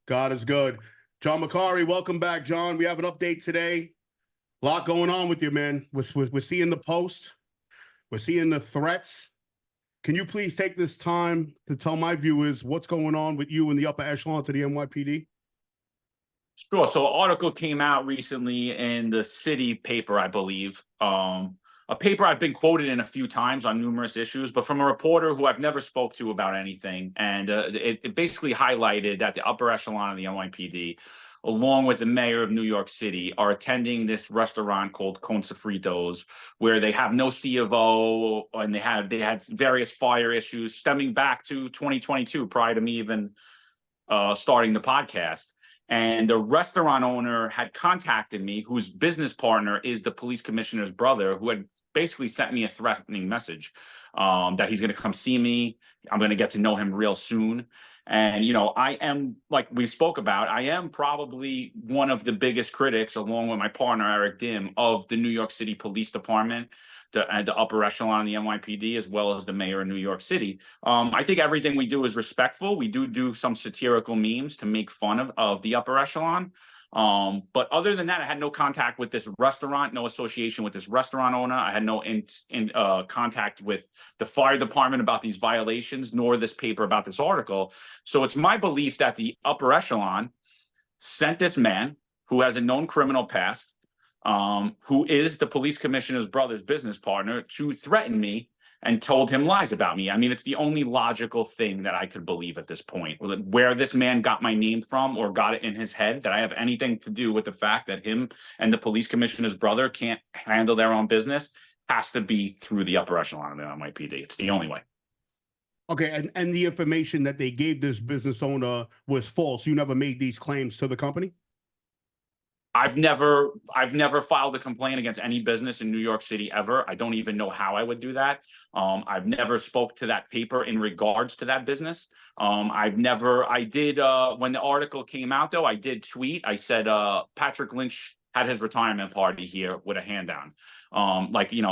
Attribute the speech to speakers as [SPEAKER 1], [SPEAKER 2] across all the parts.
[SPEAKER 1] God is good. John MACARI, welcome back, John. We have an update today. A lot going on with you, man. We're seeing the post. We're seeing the threats. Can you please take this time to tell my viewers what's going on with you in the upper echelon to the NYPD?
[SPEAKER 2] Sure. So an article came out recently in the city paper, I believe. A paper I've been quoted in a few times on numerous issues, but from a reporter who I've never spoke to about anything. And it basically highlighted that the upper echelon of the NYPD, along with the mayor of New York City, are attending this restaurant called Con Sofritos, where they have no C of O, and they had various fire issues stemming back to 2022, prior to me even starting the podcast. And the restaurant owner had contacted me, whose business partner is the police commissioner's brother, who had basically sent me a threatening message that he's going to come see me. I'm going to get to know him real soon. And, I am, like we spoke about, I am probably one of the biggest critics, along with my partner, Eric Dim, of the New York City Police Department, the upper echelon of the NYPD, as well as the mayor of New York City. I think everything we do is respectful. We do some satirical memes to make fun of the upper echelon. But other than that, I had no contact with this restaurant, no association with this restaurant owner. I had no contact with the fire department about these violations, nor this paper about this article. So it's my belief that the upper echelon sent this man who has a known criminal past, who is the police commissioner's brother's business partner, to threaten me and told him lies about me. I mean, it's the only logical thing that I could believe at this point. Where this man got my name from or got it in his head that I have anything to do with the fact that him and the police commissioner's brother can't handle their own business has to be through the upper echelon of the NYPD. It's the only way.
[SPEAKER 1] Okay, and the information that they gave this business owner was false. You never made these claims to the company?
[SPEAKER 2] I've never filed a complaint against any business in New York City ever. I don't even know how I would do that. I've never spoke to that paper in regards to that business. I did, when the article came out though, I did tweet. I said, Patrick Lynch had his retirement party here with a hand down,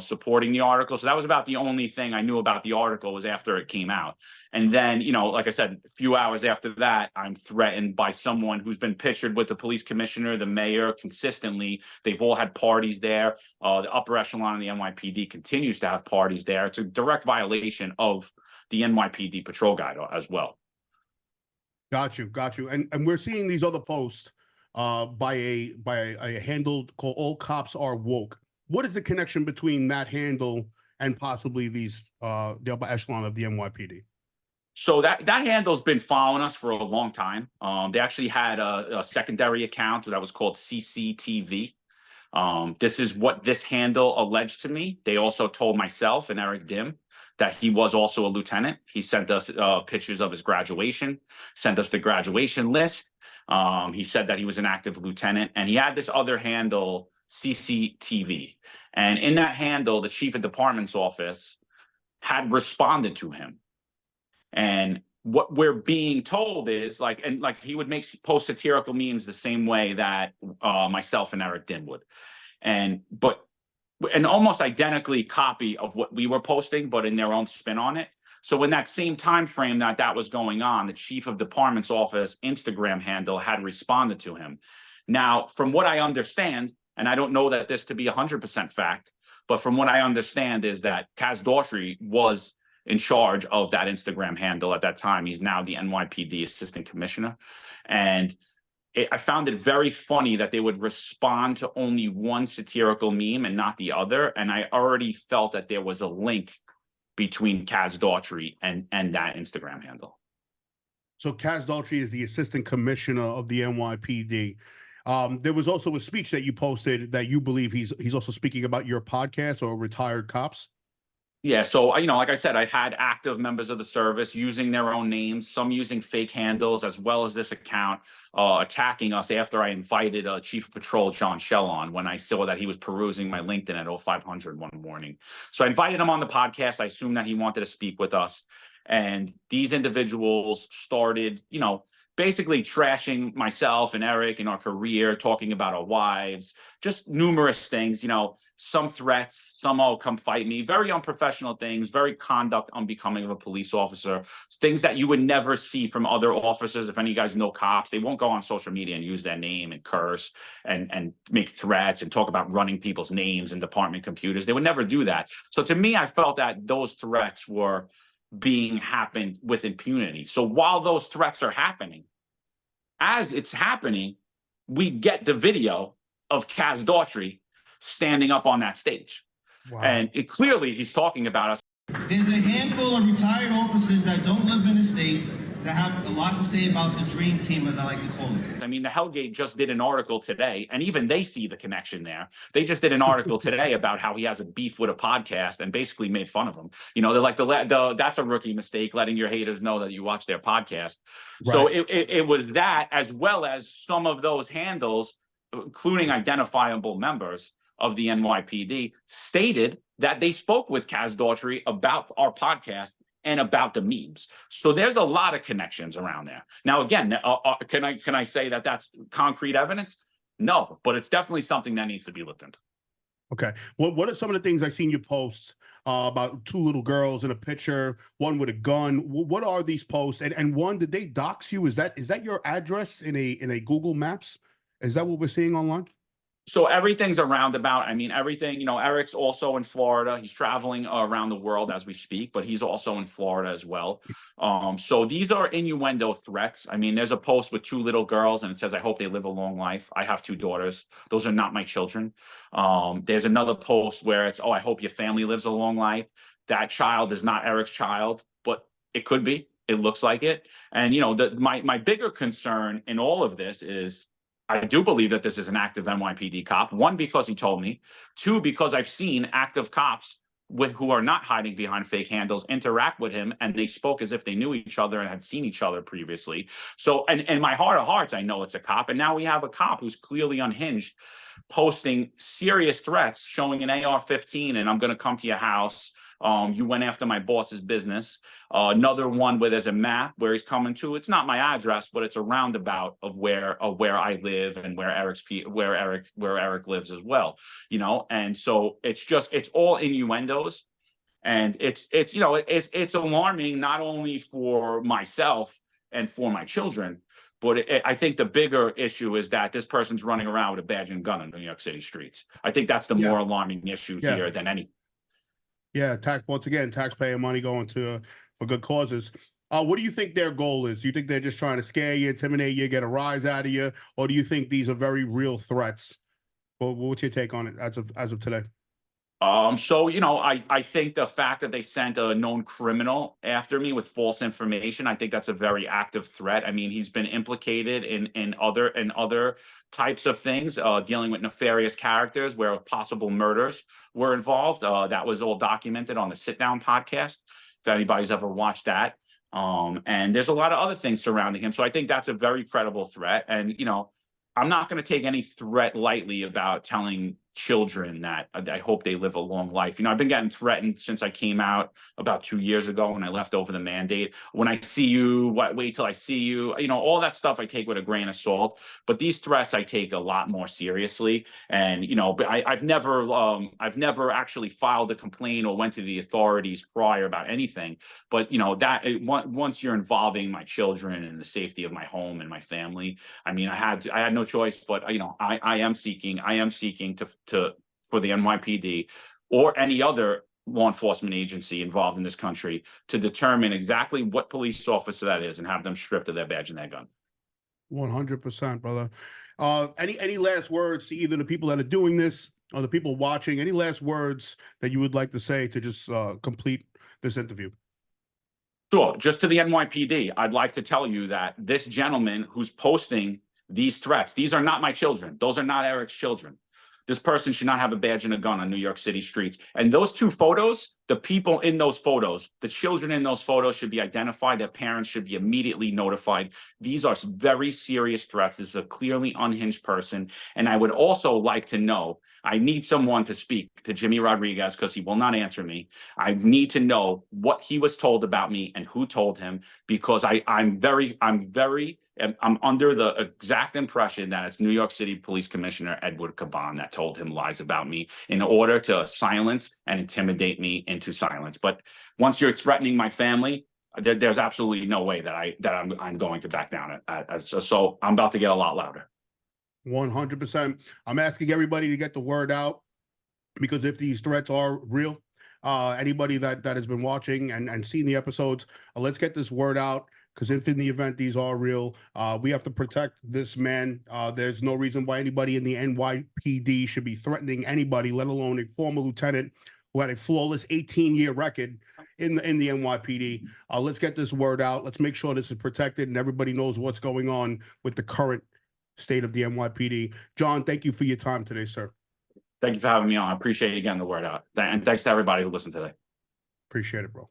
[SPEAKER 2] supporting the article. So that was about the only thing I knew about the article was after it came out. And then, like I said, a few hours after that, I'm threatened by someone who's been pictured with the police commissioner, the mayor, consistently. They've all had parties there. The upper echelon of the NYPD continues to have parties there. It's a direct violation of the NYPD patrol guide as well.
[SPEAKER 1] Got you. And we're seeing these other posts by a handle called All Cops Are Woke. What is the connection between that handle and possibly the upper echelon of the NYPD?
[SPEAKER 2] So that handle's been following us for a long time. They actually had a secondary account that was called CCTV. This is what this handle alleged to me. They also told myself and Eric Dim that he was also a lieutenant. He sent us pictures of his graduation, sent us the graduation list. He said that he was an active lieutenant, and he had this other handle, CCTV. And in that handle, the chief of department's office had responded to him. And what we're being told is he would post satirical memes the same way that myself and Eric Dim would. And almost identically copy of what we were posting, but in their own spin on it. So in that same time frame that was going on, the chief of department's office Instagram handle had responded to him. Now, from what I understand, and I don't know that this to be 100% fact, but from what I understand is that Kaz Daughtry was in charge of that Instagram handle at that time. He's now the NYPD assistant commissioner. And I found it very funny that they would respond to only one satirical meme and not the other. And I already felt that there was a link between Kaz Daughtry and that Instagram handle.
[SPEAKER 1] So Kaz Daughtry is the assistant commissioner of the NYPD. There was also a speech that you posted that you believe he's also speaking about your podcast or retired cops.
[SPEAKER 2] Yeah, so, like I said, I've had active members of the service using their own names, some using fake handles, as well as this account attacking us after I invited Chief of Patrol John Shell on when I saw that he was perusing my LinkedIn at 0500 one morning. So I invited him on the podcast. I assumed that he wanted to speak with us. And these individuals started, basically trashing myself and Eric and our career, talking about our wives, just numerous things, you know, some threats, some, oh, come fight me, very unprofessional things, very conduct unbecoming of a police officer, things that you would never see from other officers. If any of you guys know cops, they won't go on social media and use their name and curse and make threats and talk about running people's names and department computers. They would never do that. So to me, I felt that those threats were being happened with impunity. So while those threats are happening, as it's happening, we get the video of Kaz Daughtry standing up on that stage.
[SPEAKER 1] Wow.
[SPEAKER 2] And it clearly he's talking about us.
[SPEAKER 3] There's a handful of retired officers that don't live in the state that have a lot to say about the dream team, as I like to call it.
[SPEAKER 2] I mean, the Hellgate just did an article today, and even they see the connection there. They just did an article today about how he has a beef with a podcast and basically made fun of him. You know, they're like, that's a rookie mistake, letting your haters know that you watch their podcast. Right. So it was that, as well as some of those handles, including identifiable members of the NYPD, stated that they spoke with Kaz Daughtry about our podcast and about the memes. So there's a lot of connections around there. Now, again, can I say that that's concrete evidence? No, but it's definitely something that needs to be looked into.
[SPEAKER 1] Okay. What are some of the things I've seen you post about two little girls in a picture, one with a gun? What are these posts? And one, did they dox you? Is that your address in a Google Maps? Is that what we're seeing online?
[SPEAKER 2] So everything's a roundabout. I mean, everything, you know, Eric's also in Florida. He's traveling around the world as we speak, but he's also in Florida as well. So these are innuendo threats. I mean, there's a post with two little girls and it says, I hope they live a long life. I have two daughters. Those are not my children. There's another post where it's, oh, I hope your family lives a long life. That child is not Eric's child, but it could be. It looks like it. And, you know, my bigger concern in all of this is, I do believe that this is an active NYPD cop. One, because he told me. Two, because I've seen active cops who are not hiding behind fake handles interact with him, and they spoke as if they knew each other and had seen each other previously. So, and in my heart of hearts, I know it's a cop. And now we have a cop who's clearly unhinged, posting serious threats, showing an AR-15, and I'm going to come to your house. You went after my boss's business. Another one where there's a map where he's coming to. It's not my address, but it's a roundabout of where I live and where Eric lives as well. You know, and so it's all innuendos, and it's alarming not only for myself and for my children, but I think the bigger issue is that this person's running around with a badge and gun in New York City streets. I think that's the more alarming issue here than anything.
[SPEAKER 1] Yeah, once again, taxpayer money going to for good causes. What do you think their goal is? Do you think they're just trying to scare you, intimidate you, get a rise out of you, or do you think these are very real threats? Well, what's your take on it as of today?
[SPEAKER 2] So, you know, I think the fact that they sent a known criminal after me with false information, I think that's a very active threat. I mean, he's been implicated in other types of things, dealing with nefarious characters where possible murders were involved. That was all documented on the Sit Down podcast, if anybody's ever watched that. And there's a lot of other things surrounding him. So I think that's a very credible threat. And, you know, I'm not going to take any threat lightly about telling children that I hope they live a long life. You know, I've been getting threatened since I came out about 2 years ago when I left over the mandate. When I see you, wait till I see you, you know, all that stuff I take with a grain of salt. But these threats I take a lot more seriously. And, you know, but I've never actually filed a complaint or went to the authorities prior about anything. But, you know, once you're involving my children and the safety of my home and my family, I mean, I had no choice, but, you know, I am seeking for the NYPD or any other law enforcement agency involved in this country to determine exactly what police officer that is and have them stripped of their badge and their gun.
[SPEAKER 1] 100%, brother. Any last words to either the people that are doing this or the people watching? Any last words that you would like to say to just complete this interview?
[SPEAKER 2] Sure. Just to the NYPD, I'd like to tell you that this gentleman who's posting these threats, these are not my children. Those are not Eric's children. This person should not have a badge and a gun on New York City streets. And those two photos The people in those photos, the children in those photos should be identified. Their parents should be immediately notified. These are very serious threats. This is a clearly unhinged person. And I would also like to know, I need someone to speak to Jimmy Rodriguez because he will not answer me. I need to know what he was told about me and who told him, because I'm under the exact impression that it's New York City Police Commissioner Edward Caban that told him lies about me in order to silence and intimidate me into silence. But once you're threatening my family, there's absolutely no way that I'm going to back down. So I'm about to get a lot louder.
[SPEAKER 1] 100%. I'm asking everybody to get the word out, because if these threats are real, anybody that has been watching and seen the episodes, let's get this word out, because if in the event these are real, we have to protect this man. There's no reason why anybody in the NYPD should be threatening anybody, let alone a former lieutenant who had a flawless 18-year record in the NYPD. Let's get this word out. Let's make sure this is protected and everybody knows what's going on with the current state of the NYPD. John, thank you for your time today, sir.
[SPEAKER 2] Thank you for having me on. I appreciate you getting the word out. And thanks to everybody who listened today.
[SPEAKER 1] Appreciate it, bro.